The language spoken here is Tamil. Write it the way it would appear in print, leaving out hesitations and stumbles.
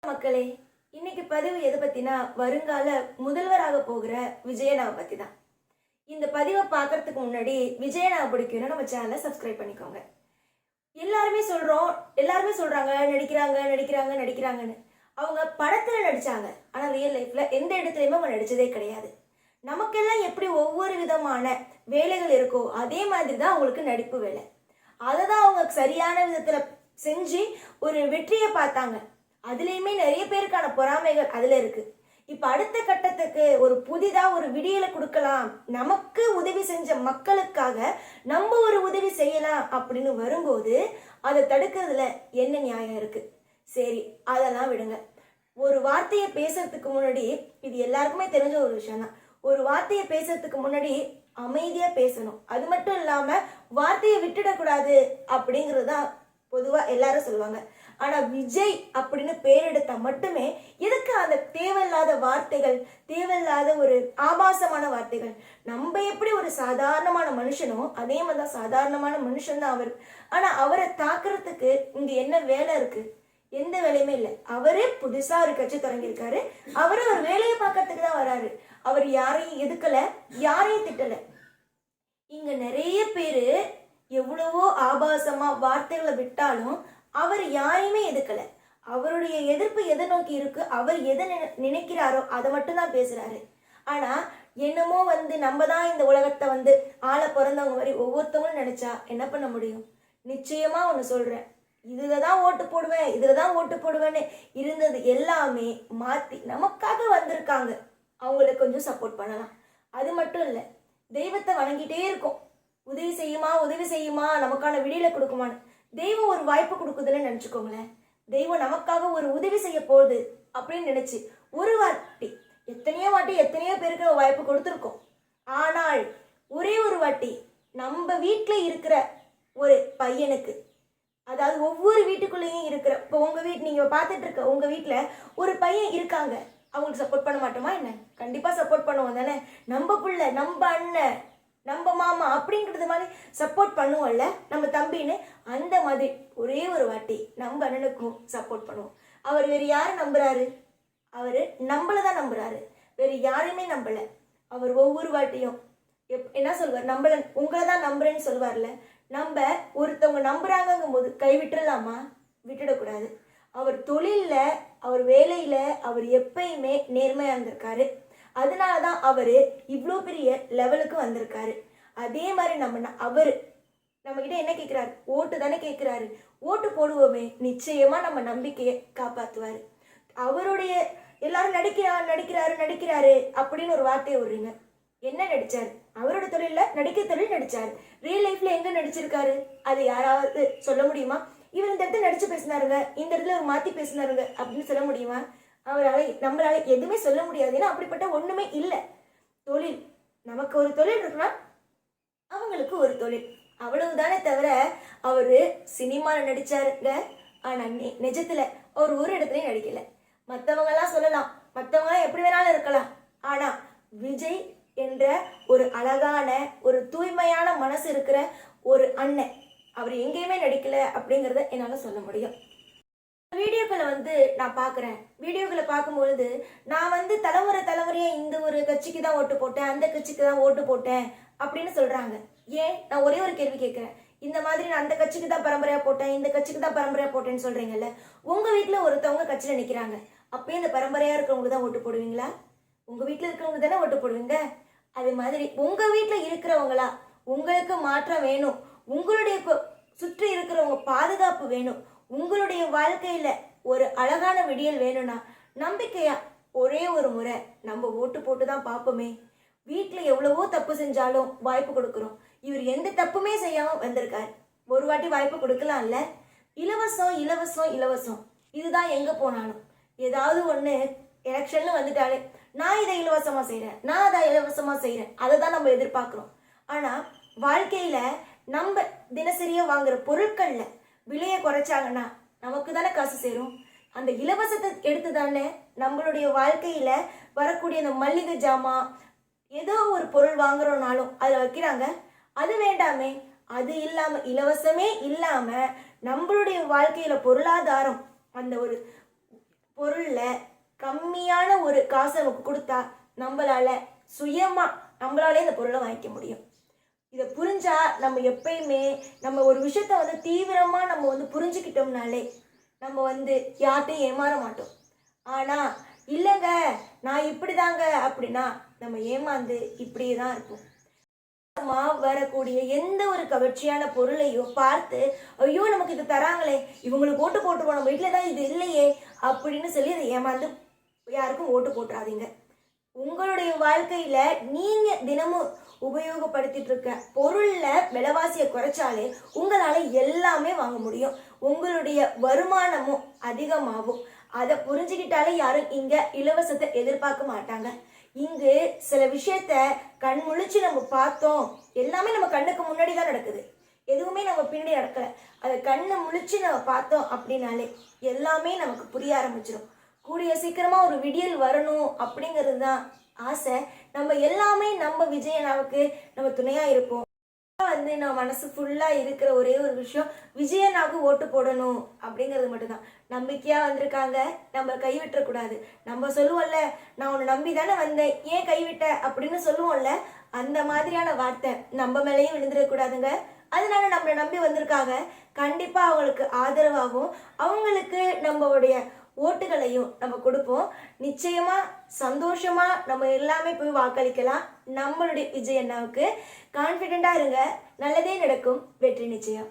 மக்களே, இன்னைக்கு பதிவு எதை பத்தினா வருங்கால முதல்வராக போகிற விஜயனாவை பத்தி தான். இந்த பதிவை பார்க்கறதுக்கு முன்னாடி விஜயனாவை பிடிக்கும்னா நம்ம சேனலை சப்ஸ்கிரைப் பண்ணிக்கோங்க. எல்லாருமே சொல்றாங்க நடிக்கிறாங்கன்னு. அவங்க படத்துல நடிச்சாங்க, ஆனா ரியல் லைஃப்ல எந்த இடத்துலயுமே அவங்க நடிச்சதே கிடையாது. நமக்கெல்லாம் எப்படி ஒவ்வொரு விதமான வேலைகள் இருக்கோ அதே மாதிரி தான் அவங்களுக்கு நடிப்பு வேலை. அதை தான் அவங்க சரியான விதத்துல செஞ்சு ஒரு வெற்றியை பார்த்தாங்க. அதுலேயுமே நிறைய பேருக்கான பொறாமைகள் அதில் இருக்கு. இப்போ அடுத்த கட்டத்துக்கு ஒரு புதிதாக ஒரு விடியலை கொடுக்கலாம், நமக்கு உதவி செஞ்ச மக்களுக்காக நம்ம ஒரு உதவி செய்யலாம் அப்படின்னு வரும்போது அதை தடுக்கிறதுல என்ன நியாயம் இருக்கு? சரி, அதெல்லாம் விடுங்க. ஒரு வார்த்தையை பேசுறதுக்கு முன்னாடி, இது எல்லாருக்குமே தெரிஞ்ச ஒரு விஷயம் தான், ஒரு வார்த்தையை பேசுறதுக்கு முன்னாடி அமைதியா பேசணும். அது மட்டும் இல்லாம வார்த்தையை விட்டுடக்கூடாது அப்படிங்கிறது தான் பொதுவா எல்லாரும் சொல்லுவாங்க. ஆனா விஜய் அப்படின்னு பேர் எடுத்தா மட்டுமே எதுக்கு அந்த தேவையில்லாத வார்த்தைகள், தேவையில்லாத ஒரு ஆபாசமான வார்த்தைகள்? நம்ம எப்படி ஒரு சாதாரணமான மனுஷனோ அதே மாதிரிதான் சாதாரணமான மனுஷன் தான் அவர். ஆனா அவரை தாக்குறதுக்கு இங்க என்ன வேலை இருக்கு? எந்த வேலையுமே இல்லை. அவரே புதுசா ஒரு கட்சி தொடங்கியிருக்காரு, அவரு ஒரு வேலையை பார்க்கறதுக்கு தான் வராரு. அவர் யாரையும் எதுக்கல, யாரையும் திட்டல. இங்க நிறைய பேரு எவ்வளவோ ஆபாசமா வார்த்தைகளை விட்டாலும் அவர் யாரையுமே எதுக்கல. அவருடைய எதிர்ப்பு எதை நோக்கி இருக்கு, அவர் எதை நினைக்கிறாரோ அதை மட்டும் தான் பேசுறாரு. ஆனா என்னமோ நம்ம தான் இந்த உலகத்தை ஆள பிறந்தவங்க மாதிரி ஒவ்வொருத்தவங்களும் நினைச்சா என்ன பண்ண முடியும்? நிச்சயமா ஒண்ணு சொல்றேன், இதுலதான் ஓட்டு போடுவேன்னு இருந்தது எல்லாமே மாத்தி நமக்காக வந்திருக்காங்க. அவங்களுக்கு கொஞ்சம் சப்போர்ட் பண்ணலாம். அது மட்டும் இல்ல, தெய்வத்தை வணங்கிட்டே இருக்கும், உதவி செய்யுமா நமக்கான விடியலை கொடுக்குமான்னு. தெய்வம் ஒரு வாய்ப்பு கொடுக்குதுன்னு நினைச்சுக்கோங்களேன். தெய்வம் நமக்காக ஒரு உதவி செய்ய போகுது அப்படின்னு நினைச்சு ஒரு வாட்டி எத்தனையோ பேருக்கு வாய்ப்பு கொடுத்துருக்கோம். ஆனால் ஒரே ஒரு வாட்டி நம்ம வீட்டுல இருக்கிற ஒரு பையனுக்கு, அதாவது ஒவ்வொரு வீட்டுக்குள்ளேயும் இருக்கிற, இப்போ உங்க வீட்டு நீங்க பார்த்துட்டு இருக்க உங்க வீட்டுல ஒரு பையன் இருக்காங்க, அவங்களுக்கு சப்போர்ட் பண்ண மாட்டோமா என்ன? கண்டிப்பா சப்போர்ட் பண்ணுவோம் தானே. நம்ம பிள்ளை, நம்ம அண்ணன், நம்ம மாமா அப்படிங்கிறது மாதிரி சப்போர்ட் பண்ணுவோம்ல, நம்ம தம்பின்னு. அந்த மாதிரி ஒரே ஒரு வாட்டி நம்ம அண்ணனுக்கும் சப்போர்ட் பண்ணுவோம். அவர் வேறு யாரை நம்புறாரு? அவரு நம்மளதான் நம்புறாரு, வேறு யாரையுமே நம்பல. அவர் ஒவ்வொரு வாட்டியும் என்ன சொல்வார்? உங்களை தான் நம்புறேன்னு சொல்வார்ல. நம்ம ஒருத்தவங்க நம்புறாங்கும் போது கைவிட்டுலாமா? விட்டுடக்கூடாது. அவர் தொழில்ல, அவர் வேலையில அவர் எப்பயுமே நேர்மையா இருந்திருக்காரு. அதனாலதான் அவரு இவ்வளோ பெரிய லெவலுக்கு வந்திருக்காரு. அதே மாதிரி அவரு நம்ம கிட்ட என்ன கேட்கிறாரு? ஓட்டு தானே கேட்கிறாரு. ஓட்டு போடுவோமே, நிச்சயமா நம்ம நம்பிக்கையை காப்பாத்துவாரு. அவருடைய எல்லாரும் நடிக்கிறாரு அப்படின்னு ஒரு வார்த்தையை விடுறீங்க. என்ன நடிச்சாரு? அவரோட தொழில நடிக்க தொழில் நடிச்சாரு. ரியல் லைஃப்ல எங்க நடிச்சிருக்காரு? அது யாராவது சொல்ல முடியுமா? இவர் இந்த இடத்துல நடிச்சு பேசினாருங்க, இந்த இடத்துல ஒரு மாத்தி பேசினாருங்க அப்படின்னு சொல்ல முடியுமா? நம்மளால எதுவுமே சொல்ல முடியாது. ஏன்னா அப்படிப்பட்ட ஒண்ணுமே இல்லை. தொழில், நமக்கு ஒரு தொழில் இருக்குன்னா அவங்களுக்கு ஒரு தொழில், அவ்வளவுதானே தவிர அவரு சினிமால நடிச்சாருங்க, ஆனா நிஜத்துல அவர் ஒரு இடத்துலயும் நடிக்கல. மற்றவங்க எல்லாம் சொல்லலாம், மற்றவங்க எல்லாம் எப்படி வேணாலும் இருக்கலாம், ஆனா விஜய் என்ற ஒரு அழகான ஒரு தூய்மையான மனசு இருக்கிற ஒரு அண்ணன், அவர் எங்கேயுமே நடிக்கல அப்படிங்கிறத என்னால சொல்ல முடியும். வீடியோக்களை நான் பார்க்குறேன். வீடியோக்களை பார்க்கும்பொழுது நான் தலைமுறையா இந்த ஒரு கட்சிக்கு தான் ஓட்டு போட்டேன், அந்த கட்சிக்கு தான் ஓட்டு போட்டேன் அப்படின்னு சொல்றாங்க. ஏன்? நான் ஒரே ஒரு கேள்வி கேட்குறேன். இந்த மாதிரி நான் அந்த கட்சிக்கு தான் பரம்பரையா போட்டேன், இந்த கட்சிக்கு தான் பரம்பரையா போட்டேன்னு சொல்றீங்கல்ல, உங்க வீட்டுல ஒருத்தவங்க கட்சியில நிக்கிறாங்க, அப்பயே இந்த பரம்பரையா இருக்கிறவங்க தான் ஓட்டு போடுவீங்களா? உங்க வீட்டுல இருக்கிறவங்க தானே ஓட்டு போடுவீங்க. அது மாதிரி உங்க வீட்டுல இருக்கிறவங்களா, உங்களுக்கு மாற்றம் வேணும், உங்களுடைய சுற்றி இருக்கிறவங்க பாதுகாப்பு வேணும், உங்களுடைய வாழ்க்கையில ஒரு அழகான விடியல் வேணும்னா நம்பிக்கையா ஒரே ஒரு முறை நம்ம ஓட்டு போட்டு தான் பார்ப்போமே. வீட்டுல எவ்வளவோ தப்பு செஞ்சாலும் வாய்ப்பு கொடுக்குறோம். இவர் எந்த தப்புமே செய்யாம வந்திருக்காரு, ஒரு வாட்டி வாய்ப்பு கொடுக்கலாம்ல. இலவசம் இதுதான் எங்க போனாலும். ஏதாவது ஒண்ணு எலெக்ஷன்ல வந்துட்டாலே நான் இதை இலவசமா செய்யறேன், நான் அதை இலவசமா செய்யறேன், அதை தான் நம்ம எதிர்பார்க்கிறோம். ஆனா வாழ்க்கையில நம்ம தினசரியா வாங்குற பொருட்கள்ல விலையை குறைச்சாங்கன்னா நமக்கு தானே காசு சேரும். அந்த இலவசத்தை எடுத்து தானே நம்மளுடைய வாழ்க்கையில வரக்கூடிய அந்த மல்லிகை ஜாமான், ஏதோ ஒரு பொருள் வாங்குறோம்னாலும் அதில் வைக்கிறாங்க. அது வேண்டாமே. அது இல்லாம, இலவசமே இல்லாம நம்மளுடைய வாழ்க்கையில பொருளாதாரம், அந்த ஒரு பொருளில் கம்மியான ஒரு காசை நமக்கு கொடுத்தா நம்மளால நம்மளாலே அந்த பொருளை வாங்கிக்க முடியும். இதை புரிஞ்சா நம்ம எப்பயுமே நம்ம ஒரு விஷயத்த தீவிரமாக நம்ம புரிஞ்சுக்கிட்டோம்னாலே நம்ம யார்கிட்டையும் ஏமாற மாட்டோம். ஆனால் இல்லைங்க நான் இப்படிதாங்க அப்படின்னா நம்ம ஏமாந்து இப்படியே தான் இருப்போம். வரக்கூடிய எந்த ஒரு கவர்ச்சியான பொருளையும் பார்த்து ஐயோ நமக்கு இது தராங்களே, இவங்களுக்கு ஓட்டு போட்டுருவோம், நம்ம வீட்டில் தான் இது இல்லையே அப்படின்னு சொல்லி அதை ஏமாந்து யாருக்கும் ஓட்டு போட்டுறாதீங்க. உங்களுடைய வாழ்க்கையில நீங்க தினமும் உபயோகப்படுத்திட்டு இருக்க பொருள்ல விலைவாசியை குறைச்சாலே உங்களால எல்லாமே வாங்க முடியும். உங்களுடைய வருமானமும் அதிகமாகும். அதை புரிஞ்சுக்கிட்டாலே யாரும் இங்க இலவசத்தை எதிர்பார்க்க மாட்டாங்க. இங்கு சில விஷயத்த கண் முழிச்சு நம்ம பார்த்தோம், எல்லாமே நம்ம கண்ணுக்கு முன்னாடி தான் நடக்குது, எதுவுமே நம்ம பின்னாடி நடக்கல. அதை கண்ணை முழிச்சு நம்ம பார்த்தோம் அப்படின்னாலே எல்லாமே நமக்கு புரிய ஆரம்பிச்சிடும். கூடிய சீக்கிரமா ஒரு விடியல் வரணும் அப்படிங்கிறது தான் ஆசை. நம்ம எல்லாமே நம்ம விஜயண்ணாவுக்கு நம்ம துணையா இருப்போம். நான் மனசு ஃபுல்லா இருக்கிற ஒரே ஒரு விஷயம் விஜயண்ணாவுக்கு ஓட்டு போடணும் அப்படிங்கிறது மட்டும்தான். நம்பிக்கையா வந்திருக்காங்க, நம்ம கைவிட்டக்கூடாது. நம்ம சொல்லுவோம்ல, நான் உன்னை நம்பி தானே வந்தேன், ஏன் கைவிட்ட அப்படின்னு சொல்லுவோம்ல, அந்த மாதிரியான வார்த்தை நம்ம மேலேயும் விழுந்துடக்கூடாதுங்க. அதனால நம்மளை நம்பி வந்திருக்காங்க, கண்டிப்பா அவங்களுக்கு ஆதரவாகவும் அவங்களுக்கு நம்மளுடைய ஓட்டுகளையும் நம்ம கொடுப்போம். நிச்சயமா சந்தோஷமா நம்ம எல்லாமே போய் வாக்களிக்கலாம். நம்மளுடைய விஜய் அண்ணாவுக்கு கான்ஃபிடென்ட்டா இருங்க, நல்லதே நடக்கும், வெற்றி நிச்சயம்.